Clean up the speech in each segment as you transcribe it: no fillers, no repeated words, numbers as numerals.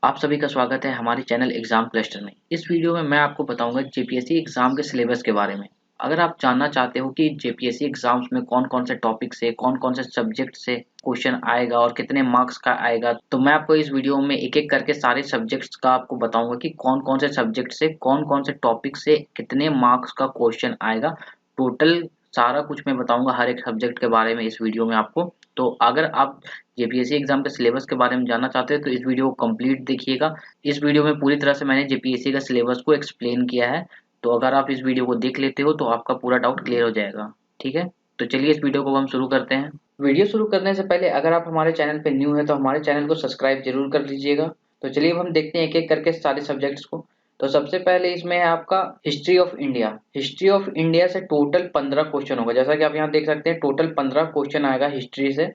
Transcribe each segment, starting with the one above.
आप सभी का स्वागत है हमारे चैनल एग्जाम क्लस्टर में। इस वीडियो में मैं आपको बताऊंगा जेपीएससी एग्जाम के सिलेबस के बारे में। अगर आप जानना चाहते हो कि जेपीएससी एग्जाम्स में कौन-कौन से टॉपिक से कौन-कौन से सब्जेक्ट से क्वेश्चन आएगा और कितने मार्क्स का आएगा, तो मैं आपको इस वीडियो में एक-एक करके सारे सब्जेक्ट्स का आपको बताऊंगा कि कौन-कौन से सब्जेक्ट से कौन-कौन से टॉपिक से कितने मार्क्स का क्वेश्चन आएगा। टोटल सारा कुछ मैं बताऊंगा हर एक सब्जेक्ट के बारे में इस वीडियो में आपको। तो अगर आप जेपीएससी एग्जाम के सिलेबस के बारे में जानना चाहते हैं तो इस वीडियो को कंप्लीट देखिएगा। इस वीडियो में पूरी तरह से मैंने जेपीएससी का सिलेबस को एक्सप्लेन किया है, तो अगर आप इस वीडियो को देख लेते हो तो आपका पूरा डाउट क्लियर हो जाएगा। ठीक है, तो चलिए इस वीडियो को हम शुरू करते हैं। वीडियो शुरू करने से पहले अगर आप हमारे चैनल पे न्यू है तो हमारे चैनल को सब्सक्राइब जरूर कर लीजिएगा। तो चलिए अब हम देखते हैं एक एक करके सारे सब्जेक्ट्स को। तो सबसे पहले इसमें है आपका history of India. History of India से टोटल 15 क्वेश्चन होगा, जैसा कि आप यहाँ देख सकते हैं टोटल 15 क्वेश्चन आएगा हिस्ट्री से।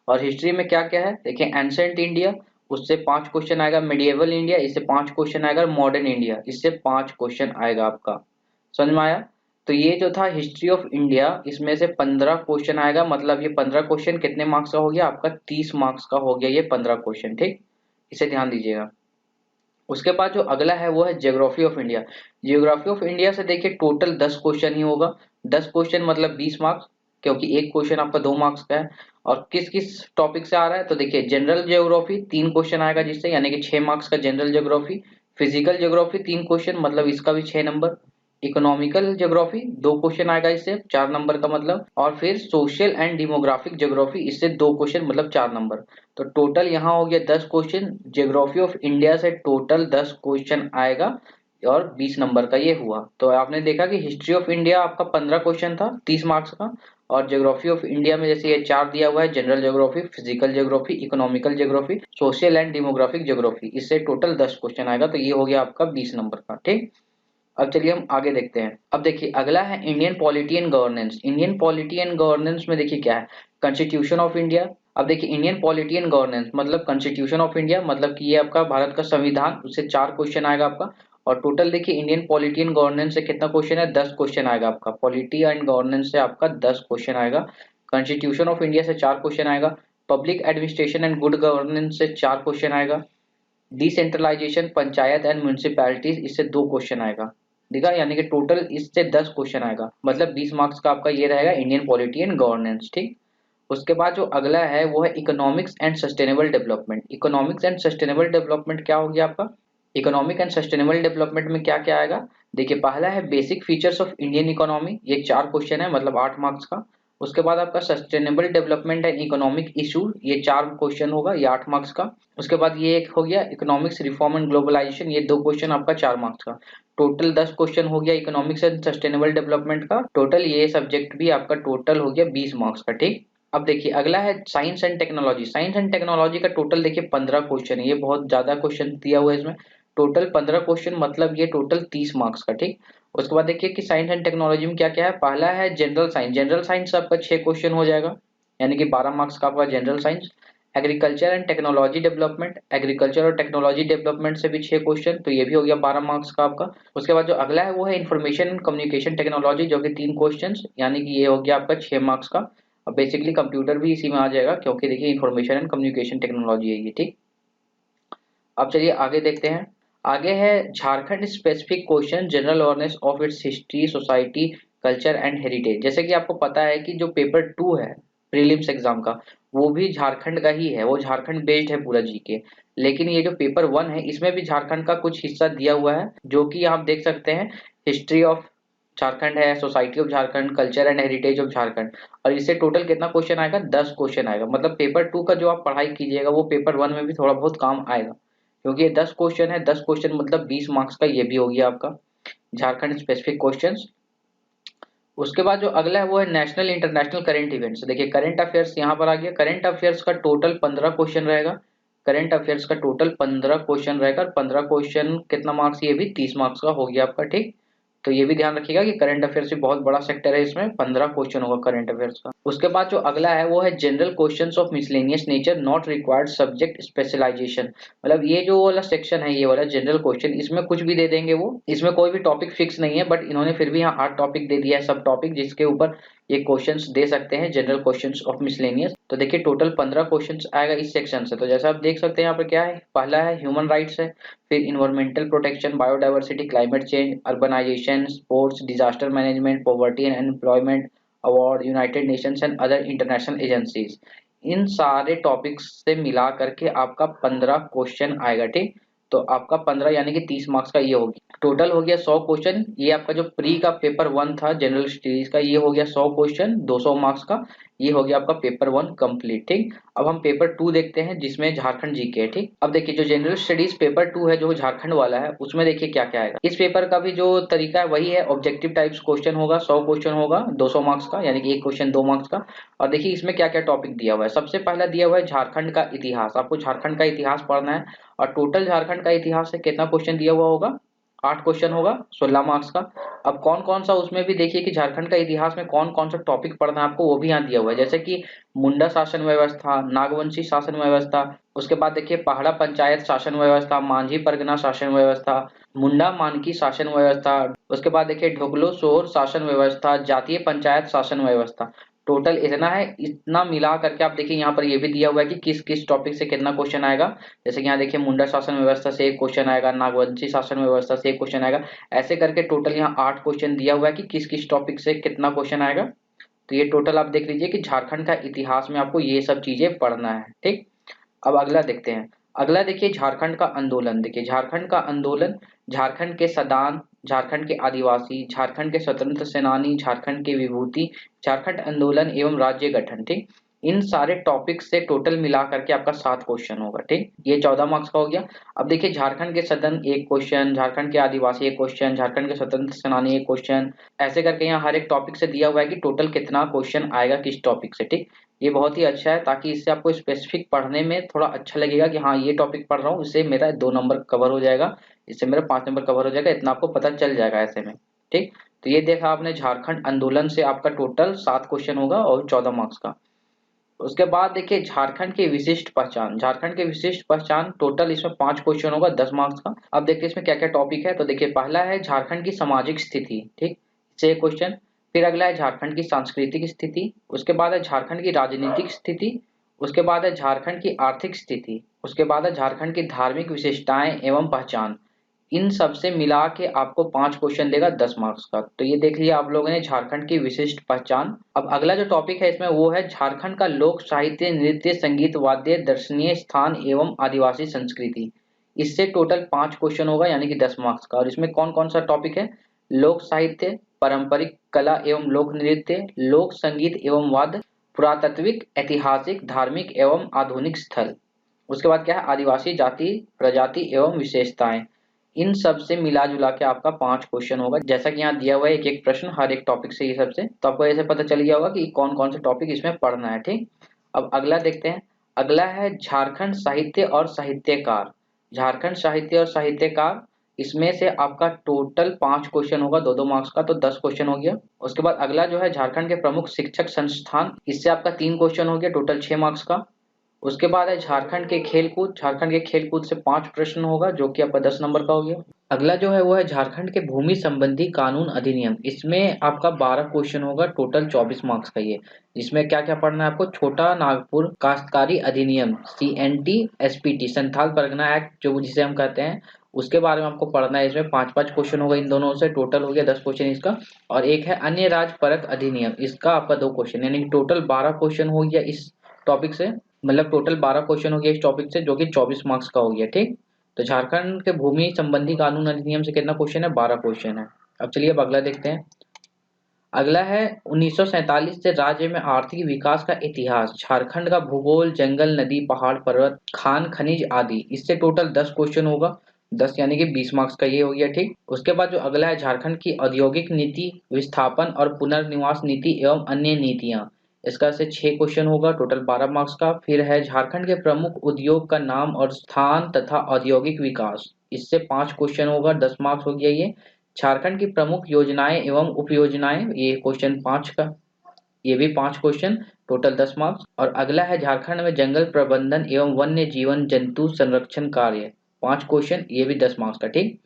और हिस्ट्री में क्या क्या है देखिए, एंसेंट इंडिया उससे 5 क्वेश्चन आएगा, मिडिएवल इंडिया इससे 5 क्वेश्चन आएगा, मॉडर्न इंडिया इससे 5 क्वेश्चन आएगा आपका। समझ में आया? तो ये जो था हिस्ट्री ऑफ इंडिया, इसमें से 15 क्वेश्चन आएगा, मतलब ये 15 क्वेश्चन कितने मार्क्स का हो गया आपका, 30 मार्क्स का हो गया ये 15 क्वेश्चन। ठीक, इसे ध्यान दीजिएगा। उसके बाद जो अगला है वो है geography of India. Geography of India से देखिए टोटल 10 क्वेश्चन ही होगा। 10 क्वेश्चन मतलब 20 मार्क्स, क्योंकि एक क्वेश्चन आपका 2 मार्क्स का है। और किस किस टॉपिक से आ रहा है तो देखिए, जनरल ज्योग्राफी 3 क्वेश्चन आएगा जिससे, यानी कि 6 मार्क्स का general geography. Physical geography 3 question, मतलब इसका भी 6 नंबर। इकोनॉमिकल ज्योग्राफी 2 क्वेश्चन आएगा, इससे 4 नंबर का मतलब। और फिर सोशल एंड डेमोग्राफिक ज्योग्राफी, इससे 2 क्वेश्चन मतलब 4 नंबर। तो टोटल यहाँ हो गया 10 क्वेश्चन। ज्योग्राफी ऑफ इंडिया से टोटल 10 क्वेश्चन आएगा और 20 नंबर का ये हुआ। तो आपने देखा कि हिस्ट्री ऑफ इंडिया आपका 15 क्वेश्चन था 30 मार्क्स का, और ज्योग्राफी ऑफ इंडिया में जैसे ये 4 दिया हुआ है, general geography, physical geography, economical geography, social and demographic geography, इससे टोटल 10 क्वेश्चन आएगा। तो ये हो गया आपका 20 नंबर का। ठीक, अब चलिए हम आगे देखते हैं। अब देखिए अगला है Indian polity and governance. Indian polity and governance में देखिए क्या है, कॉन्स्टिट्यूशन ऑफ इंडिया। अब देखिए इंडियन पॉलिटी एंड गवर्नेंस मतलब कॉन्स्टिट्यूशन ऑफ इंडिया, मतलब कि ये आपका भारत का संविधान, उससे 4 क्वेश्चन आएगा आपका। और टोटल देखिए इंडियन पॉलिटी एंड गवर्नेंस से कितना क्वेश्चन है, 10 क्वेश्चन आएगा आपका। पॉलिटी एंड गवर्नेंस से आपका 10 क्वेश्चन आएगा। कॉन्स्टिट्यूशन ऑफ इंडिया से 4 क्वेश्चन आएगा। Public administration and good governance से 4 क्वेश्चन आएगा। डिसेंट्रलाइजेशन, पंचायत एंड म्यूनिसिपैलिटीज, इससे 2 क्वेश्चन आएगा। देखा, यानी कि टोटल इससे 10 क्वेश्चन आएगा, मतलब 20 मार्क्स का आपका ये रहेगा इंडियन पॉलिटी एंड गवर्नेंस। ठीक, उसके बाद जो अगला है वो है economics and sustainable development. Economics and sustainable development क्या हो गया आपका, इकोनॉमिक एंड सस्टेनेबल डेवलपमेंट में क्या क्या आएगा। देखिए पहला है basic features of Indian economy, ये 4 क्वेश्चन है, मतलब 8 मार्क्स का। उसके बाद आपका sustainable development and economic issue, ये 4 क्वेश्चन होगा, ये 8 मार्क्स का। उसके बाद ये एक हो गया इकोनॉमिक्स रिफॉर्म एंड ग्लोबलाइजेशन, ये 2 क्वेश्चन आपका 4 मार्क्स का। टोटल 10 क्वेश्चन हो गया इकोनॉमिक्स एंड सस्टेनेबल डेवलपमेंट का। टोटल ये सब्जेक्ट भी आपका टोटल हो गया 20 मार्क्स का। ठीक, अब देखिए अगला है science and technology. Science and technology का टोटल देखिए 15 क्वेश्चन है, ये बहुत ज्यादा क्वेश्चन दिया हुआ है इसमें। टोटल 15 क्वेश्चन, मतलब ये टोटल 30 मार्क्स का। ठीक, उसके बाद देखिए कि साइंस एंड टेक्नोलॉजी में क्या क्या है। पहला है जनरल साइंस। जनरल साइंस आपका 6 क्वेश्चन हो जाएगा, यानी कि 12 मार्क्स का आपका general science. Agriculture and technology development, agriculture और टेक्नोलॉजी डेवलपमेंट से भी 6 क्वेश्चन, तो ये भी हो गया 12 मार्क्स का आपका। उसके बाद जो अगला है वो है इन्फॉर्मेशन कम्युनिकेशन टेक्नोलॉजी, जो कि 3 क्वेश्चन, यानी कि ये हो गया आपका 6 मार्क्स का। अब बेसिकली कंप्यूटर भी इसी में आ जाएगा, क्योंकि देखिए इन्फॉर्मेशन एंड कम्युनिकेशन टेक्नोलॉजी है ये। ठीक, अब चलिए आगे देखते हैं। आगे है Jharkhand specific question, general awareness of its history, society, culture and heritage. जैसे कि आपको पता है कि जो पेपर 2 है प्रीलिम्स एग्जाम का, वो भी झारखंड का ही है, वो झारखंड बेस्ड है पूरा जीके। लेकिन ये जो पेपर 1 है इसमें भी झारखंड का कुछ हिस्सा दिया हुआ है, जो कि आप देख सकते हैं। हिस्ट्री ऑफ झारखंड है, society of Jharkhand, culture and heritage of Jharkhand. और इससे टोटल कितना क्वेश्चन आएगा, 10 क्वेश्चन आएगा। मतलब पेपर 2 का जो आप पढ़ाई कीजिएगा वो पेपर 1 में भी थोड़ा बहुत काम आएगा, क्योंकि ये 10 क्वेश्चन है। 10 क्वेश्चन मतलब 20 मार्क्स का ये भी हो गया आपका झारखंड स्पेसिफिक क्वेश्चंस। उसके बाद जो अगला है वो है नेशनल इंटरनेशनल करंट इवेंट्स। देखिए करंट अफेयर्स यहाँ पर आ गया। करंट अफेयर्स का टोटल 15 क्वेश्चन रहेगा। करंट अफेयर्स का टोटल 15 क्वेश्चन रहेगा। 15 क्वेश्चन कितना मार्क्स, ये भी 30 मार्क्स का हो गया आपका। ठीक, तो ये भी ध्यान रखिएगा कि करंट अफेयर्स भी बहुत बड़ा सेक्टर है, इसमें 15 क्वेश्चन होगा करंट अफेयर्स का। उसके बाद जो अगला है वो है general questions of miscellaneous nature not required subject specialisation. मतलब ये जो वाला सेक्शन है, ये वाला जनरल क्वेश्चन, इसमें कुछ भी दे देंगे वो, इसमें कोई भी टॉपिक फिक्स नहीं है, बट इन्होंने फिर भी यहाँ 8 टॉपिक दे दिया है, सब टॉपिक जिसके ऊपर ये क्वेश्चंस दे सकते हैं, जनरल क्वेश्चंस ऑफ मिसलेनियस। तो देखिए टोटल 15 क्वेश्चंस आएगा इस सेक्शन से। तो जैसा आप देख सकते हैं यहाँ पर क्या है, पहला है ह्यूमन राइट्स है, फिर environmental protection, biodiversity, climate change, urbanisation, sports, disaster management, poverty and employment, award, United Nations and other international agencies. इन सारे टॉपिक्स से मिला करके आपका 15 क्वेश्चन आएगा, ठीक। तो आपका 15 यानी कि 30 मार्क्स का ये हो गया, टोटल हो गया 100 क्वेश्चन। ये आपका जो प्री का पेपर 1 था जनरल स्टडीज का, ये हो गया 100 क्वेश्चन 200 मार्क्स का, ये हो गया आपका पेपर 1 कंप्लीट, ठीक। अब हम पेपर 2 देखते हैं जिसमें झारखंड जीके है, ठीक। अब देखिए जो जनरल स्टडीज पेपर 2 है जो झारखंड वाला है, उसमें देखिए क्या क्या आएगा। इस पेपर का भी जो तरीका है वही है, ऑब्जेक्टिव टाइप्स क्वेश्चन होगा, 100 क्वेश्चन होगा 200 मार्क्स का, यानी कि एक क्वेश्चन 2 मार्क्स का। और देखिए इसमें क्या क्या टॉपिक दिया हुआ है। सबसे पहला दिया हुआ है झारखंड का इतिहास, आपको झारखंड का इतिहास पढ़ना है। और टोटल झारखंड का इतिहास से कितना क्वेश्चन दिया हुआ होगा, 8 क्वेश्चन होगा 16 मार्क्स का। अब कौन कौन सा उसमें भी देखिए कि झारखंड का इतिहास में कौन कौन सा टॉपिक पढ़ना है आपको, वो भी यहाँ दिया हुआ है। जैसे कि मुंडा शासन व्यवस्था, नागवंशी शासन व्यवस्था, उसके बाद देखिए पहाड़ा पंचायत शासन व्यवस्था, मांझी परगना शासन व्यवस्था, मुंडा मानकी शासन व्यवस्था, उसके बाद देखिए ढोकलो सोहर शासन व्यवस्था, जातीय पंचायत शासन व्यवस्था। टोटल इतना है, इतना मिला करके आप देखिए यहाँ पर ये भी दिया हुआ है कि किस किस टॉपिक से कितना क्वेश्चन आएगा। जैसे कि यहाँ देखिए मुंडा शासन व्यवस्था से एक क्वेश्चन आएगा, नागवंशी शासन व्यवस्था से एक क्वेश्चन आएगा। ऐसे करके टोटल यहाँ 8 क्वेश्चन दिया हुआ है कि किस किस टॉपिक से कितना क्वेश्चन आएगा। तो ये टोटल आप देख लीजिए कि झारखंड का इतिहास में आपको ये सब चीजें पढ़ना है, ठीक। अब अगला देखते हैं। अगला देखिए झारखंड का आंदोलन। देखिए झारखंड का आंदोलन, झारखंड के सदान, झारखंड के आदिवासी, झारखंड के स्वतंत्र सेनानी, झारखंड की विभूति, झारखंड आंदोलन एवं राज्य गठन, ठीक। इन सारे टॉपिक से टोटल मिला करके आपका 7 क्वेश्चन होगा, ठीक। ये 14 मार्क्स का हो गया। अब देखिए झारखंड के सदन एक क्वेश्चन, झारखंड के आदिवासी एक क्वेश्चन, झारखंड के स्वतंत्र सेनानी एक क्वेश्चन। ऐसे करके यहाँ हर एक टॉपिक से दिया हुआ है कि टोटल कितना क्वेश्चन आएगा किस टॉपिक से, ठीक। ये बहुत ही अच्छा है, ताकि इससे आपको स्पेसिफिक पढ़ने में थोड़ा अच्छा लगेगा कि हाँ ये टॉपिक पढ़ रहा हूँ, इससे मेरा 2 नंबर कवर हो जाएगा, इससे मेरा 5 नंबर कवर हो जाएगा, इतना आपको पता चल जाएगा ऐसे में, ठीक। तो ये देखा आपने झारखंड आंदोलन से आपका टोटल 7 क्वेश्चन होगा और 14 मार्क्स का। उसके बाद देखिए झारखंड की विशिष्ट पहचान, झारखंड की विशिष्ट पहचान टोटल इसमें 5 क्वेश्चन होगा 10 मार्क्स का। अब देखिए इसमें क्या क्या टॉपिक है। तो देखिए पहला है झारखंड की सामाजिक स्थिति, ठीक, से क्वेश्चन। फिर अगला है झारखंड की सांस्कृतिक स्थिति, उसके बाद है झारखंड की राजनीतिक स्थिति, उसके बाद है झारखंड की आर्थिक स्थिति, उसके बाद है झारखंड की धार्मिक विशेषताएं एवं पहचान। इन सब से मिला के आपको 5 क्वेश्चन देगा 10 मार्क्स का। तो ये देख लिया आप लोगों ने झारखंड की विशिष्ट पहचान। अब अगला जो टॉपिक है इसमें वो है झारखंड का लोक साहित्य, नृत्य, संगीत, वाद्य, दर्शनीय स्थान एवं आदिवासी संस्कृति। इससे टोटल 5 क्वेश्चन होगा यानी कि 10 मार्क्स का। और इसमें कौन कौन सा टॉपिक है, लोक साहित्य, पारंपरिक कला एवं लोक नृत्य, लोक संगीत एवं वाद्य, पुरातात्विक, ऐतिहासिक, धार्मिक एवं आधुनिक स्थल। उसके बाद क्या है, आदिवासी जाति, प्रजाति एवं विशेषताएं। इन सब से मिला जुला के आपका 5 क्वेश्चन होगा। जैसा कि यहाँ दिया हुआ है एक एक प्रश्न हर एक टॉपिक से, ये सबसे तो आपको ऐसे पता चल गया होगा कि कौन कौन से टॉपिक इसमें पढ़ना है, ठीक। अब अगला देखते हैं। अगला है झारखंड साहित्य और साहित्यकार, झारखंड साहित्य और साहित्यकार। इसमें से आपका टोटल 5 क्वेश्चन होगा 2-2 मार्क्स का, तो 10 क्वेश्चन हो गया। उसके बाद अगला जो है झारखंड के प्रमुख शिक्षक संस्थान, इससे आपका 3 क्वेश्चन हो गया, टोटल 6 मार्क्स का। उसके बाद है झारखंड के खेलकूद, झारखंड के खेलकूद से 5 प्रश्न होगा जो कि आपका 10 नंबर का हो गया। अगला जो है वो है झारखंड के भूमि संबंधी कानून अधिनियम, इसमें आपका 12 क्वेश्चन होगा, टोटल 24 मार्क्स का ये। इसमें क्या क्या पढ़ना है आपको, छोटा नागपुर काश्तकारी अधिनियम, CNT SPT, Santhal Pargana act जो जिसे हम कहते हैं, उसके बारे में आपको पढ़ना है। इसमें 5-5 क्वेश्चन होगा इन दोनों से, टोटल हो गया 10 क्वेश्चन इसका। और एक है अन्य राज्य परक अधिनियम, इसका आपका 2 क्वेश्चन, यानी कि टोटल 12 क्वेश्चन हो गया इस टॉपिक से। मतलब टोटल 12 क्वेश्चन हो गया इस टॉपिक से, जो कि 24 मार्क्स का हो गया, ठीक। तो झारखंड के भूमि संबंधी कानून अधिनियम से कितना क्वेश्चन है, 12 क्वेश्चन है। अब चलिए अब अगला देखते हैं। अगला है 1947 से राज्य में आर्थिक विकास का इतिहास, झारखंड का भूगोल, जंगल, नदी, पहाड़, पर्वत, खान खनिज आदि। इससे टोटल 10 क्वेश्चन होगा, 10 यानी कि 20 मार्क्स का ये हो गया, ठीक। उसके बाद जो अगला है झारखंड की औद्योगिक नीति, विस्थापन और पुनर्निवास नीति एवं अन्य नीतियां, इसका से 6 क्वेश्चन होगा, टोटल 12 मार्क्स का। फिर है झारखंड के प्रमुख उद्योग का नाम और स्थान तथा औद्योगिक विकास, इससे 5 क्वेश्चन होगा, 10 मार्क्स हो गया ये। झारखंड की प्रमुख योजनाएं एवं उपयोजनाएं, ये क्वेश्चन 5 का, ये भी 5 क्वेश्चन, टोटल 10 मार्क्स। और अगला है झारखंड में जंगल प्रबंधन एवं वन्य जीवन जंतु संरक्षण कार्य, 5 क्वेश्चन, ये भी 10 मार्क्स का। ठीक।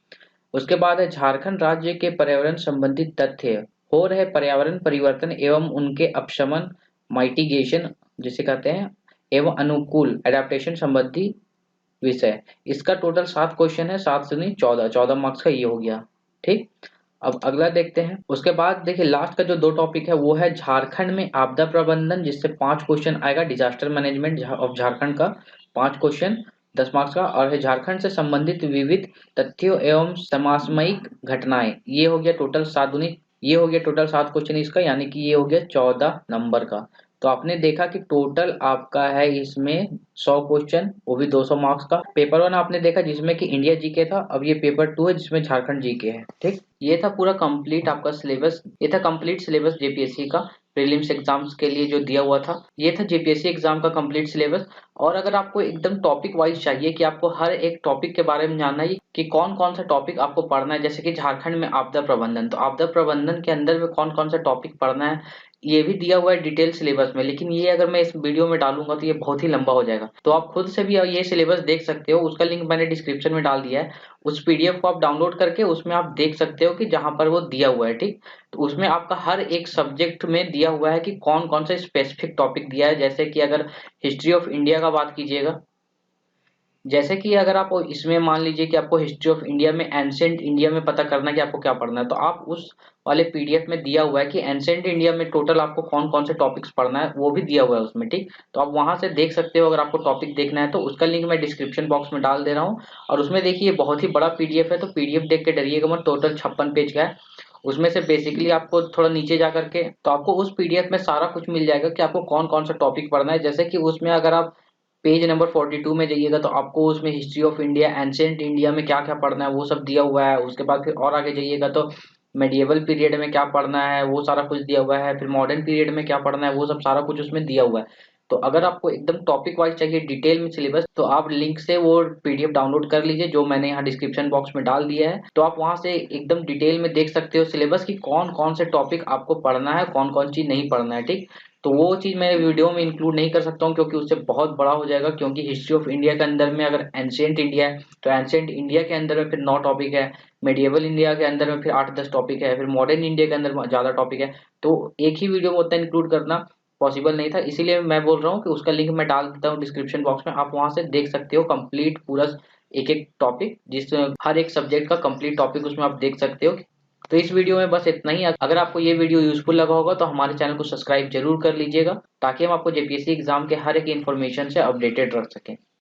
उसके बाद है झारखंड राज्य के पर्यावरण संबंधित तथ्य, हो रहे पर्यावरण परिवर्तन एवं उनके अपशमन, माइटिगेशन जिसे कहते हैं, एवं अनुकूल एडेप्टेशन संबंधी विषय। इसका टोटल 7 क्वेश्चन है, 7 से नहीं 14, 14 मार्क्स का ये हो गया। ठीक। अब अगला देखते हैं। उसके बाद देखिए लास्ट का जो 2 टॉपिक है वो है झारखंड में आपदा प्रबंधन, जिससे 5 क्वेश्चन आएगा, डिजास्टर मैनेजमेंट ऑफ झारखंड का 5 क्वेश्चन 10 मार्क्स का। और है झारखंड से संबंधित विविध तथ्यों एवं समसामयिक घटनाएं, ये हो गया टोटल 7 दूनी, ये हो गया टोटल 7 क्वेश्चन इसका, यानी कि ये हो गया 14 नंबर का। तो आपने देखा कि टोटल आपका है इसमें 100 क्वेश्चन, वो भी 200 मार्क्स का। पेपर 1 आपने देखा जिसमें कि इंडिया जीके था, अब ये पेपर 2 है जिसमें झारखंड जीके है। ठीक। ये था पूरा कंप्लीट आपका सिलेबस, ये था कंप्लीट सिलेबस जेपीएससी का प्रीलिम्स एग्जाम्स के लिए जो दिया हुआ था, ये था जेपीएससी एग्जाम का कंप्लीट सिलेबस। और अगर आपको एकदम टॉपिक वाइज चाहिए कि आपको हर एक टॉपिक के बारे में जानना है कि कौन कौन सा टॉपिक आपको पढ़ना है, जैसे कि झारखंड में आपदा प्रबंधन, तो आपदा प्रबंधन के अंदर में कौन कौन सा टॉपिक पढ़ना है ये भी दिया हुआ है डिटेल सिलेबस में। लेकिन ये अगर मैं इस वीडियो में डालूंगा तो ये बहुत ही लंबा हो जाएगा, तो आप खुद से भी ये सिलेबस देख सकते हो, उसका लिंक मैंने डिस्क्रिप्शन में डाल दिया है। उस पीडीएफ को आप डाउनलोड करके उसमें आप देख सकते हो कि जहां पर वो दिया हुआ है। ठीक। तो उसमें आपका हर एक सब्जेक्ट में दिया हुआ है कि कौन कौन सा स्पेसिफिक टॉपिक दिया है। जैसे कि अगर हिस्ट्री ऑफ इंडिया का बात कीजिएगा, जैसे कि अगर आप इसमें मान लीजिए कि आपको हिस्ट्री ऑफ इंडिया में एंशिएंट इंडिया में पता करना है कि आपको क्या पढ़ना है, तो आप उस वाले पीडीएफ में दिया हुआ है कि एंशिएंट इंडिया में टोटल आपको कौन कौन से टॉपिक्स पढ़ना है, वो भी दिया हुआ है उसमें। ठीक। तो आप वहां से देख सकते हो, अगर आपको टॉपिक देखना है तो उसका लिंक मैं डिस्क्रिप्शन बॉक्स में डाल दे रहा हूँ। और उसमें देखिए बहुत ही बड़ा पीडीएफ है, तो पीडीएफ देख के डरिएगा मत, टोटल 56 पेज का है। उसमें से बेसिकली आपको थोड़ा नीचे जा करके तो आपको उस पीडीएफ में सारा कुछ मिल जाएगा कि आपको कौन कौन सा टॉपिक पढ़ना है। जैसे कि उसमें अगर आप पेज नंबर 42 में जाइएगा तो आपको उसमें history of India, ancient India में क्या क्या पढ़ना है वो सब दिया हुआ है। उसके बाद फिर और आगे जाइएगा तो मेडिएवल पीरियड में क्या पढ़ना है वो सारा कुछ दिया हुआ है, फिर मॉडर्न पीरियड में क्या पढ़ना है वो सब सारा कुछ उसमें दिया हुआ है। तो अगर आपको एकदम टॉपिक वाइज चाहिए डिटेल में सिलेबस, तो आप लिंक से वो पीडीएफ डाउनलोड कर लीजिए जो मैंने यहाँ डिस्क्रिप्शन बॉक्स में डाल दिया है। तो आप वहां से एकदम डिटेल में देख सकते हो सिलेबस की कौन कौन से टॉपिक आपको पढ़ना है, कौन कौन चीज नहीं पढ़ना है। ठीक। तो वो चीज मैं वीडियो में इंक्लूड नहीं कर सकता हूँ क्योंकि उससे बहुत बड़ा हो जाएगा, क्योंकि हिस्ट्री ऑफ इंडिया के अंदर में अगर एंशिएंट इंडिया है तो एंशिएंट इंडिया के अंदर में फिर 9 टॉपिक है, मेडिएवल इंडिया के अंदर में फिर 8-10 टॉपिक है, फिर मॉडर्न इंडिया के अंदर ज्यादा टॉपिक है। तो एक ही वीडियो में उतना इंक्लूड करना पॉसिबल नहीं था, इसीलिए मैं बोल रहा हूँ कि उसका लिंक मैं डाल देता हूँ डिस्क्रिप्शन बॉक्स में, आप वहां से देख सकते हो कंप्लीट पूरा एक एक टॉपिक, जिस हर एक सब्जेक्ट का कंप्लीट टॉपिक उसमें आप देख सकते हो। तो इस वीडियो में बस इतना ही। अगर आपको ये वीडियो यूजफुल लगा होगा तो हमारे चैनल को सब्सक्राइब जरूर कर लीजिएगा, ताकि हम आपको जेपीएससी एग्जाम के हर एक इन्फॉर्मेशन से अपडेटेड रख सकें।